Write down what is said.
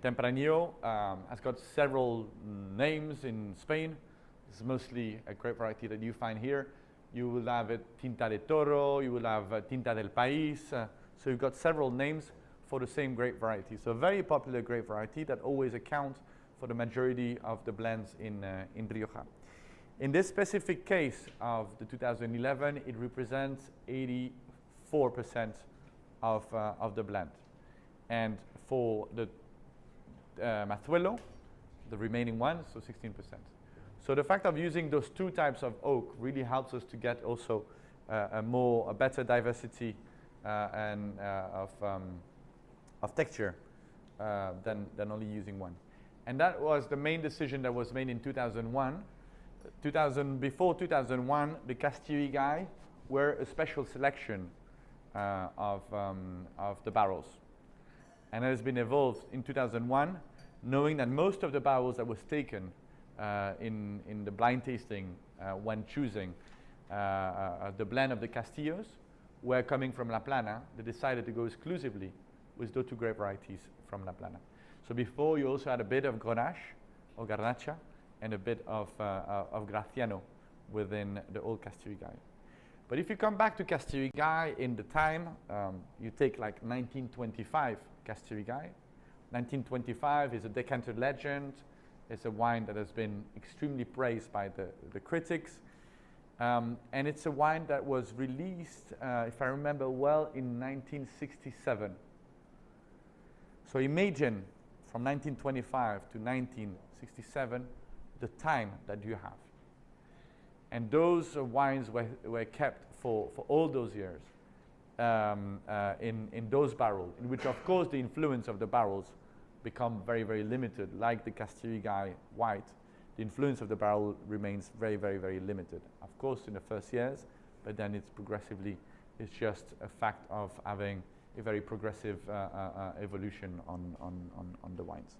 Tempranillo has got several names in Spain. It's mostly a grape variety that you find here. You will have it Tinta de Toro, you will have Tinta del País. So you've got several names for the same grape variety. So a very popular grape variety that always accounts for the majority of the blends in Rioja. In this specific case of the 2011, it represents 84% of the blend. And for the Mazuelo, the remaining one, so 16%. So the fact of using those two types of oak really helps us to get also a better diversity of texture than only using one. And that was the main decision that was made in 2001. Before 2001, the Castillo Ygay were a special selection of the barrels. And it has been evolved in 2001, knowing that most of the barrels that was taken in the blind tasting when choosing the blend of the Castillos were coming from La Plana. They decided to go exclusively with those two grape varieties from La Plana. So before, you also had a bit of Grenache or Garnacha and a bit of Graciano within the old Castillo Ygay. But if you come back to Castillo Ygay in the time, you take like 1925 Castillo Ygay. 1925 is a decanted legend. It's a wine that has been extremely praised by the critics. And it's a wine that was released, if I remember well, in 1967. So imagine from 1925 to 1967, the time that you have. And those wines were kept for all those years in those barrels, in which, of course, the influence of the barrels become very, very limited. Like the Castillo Ygay white, the influence of the barrel remains very, very, very limited. Of course, in the first years, but then it's progressively, it's just a fact of having a very progressive evolution on the wines.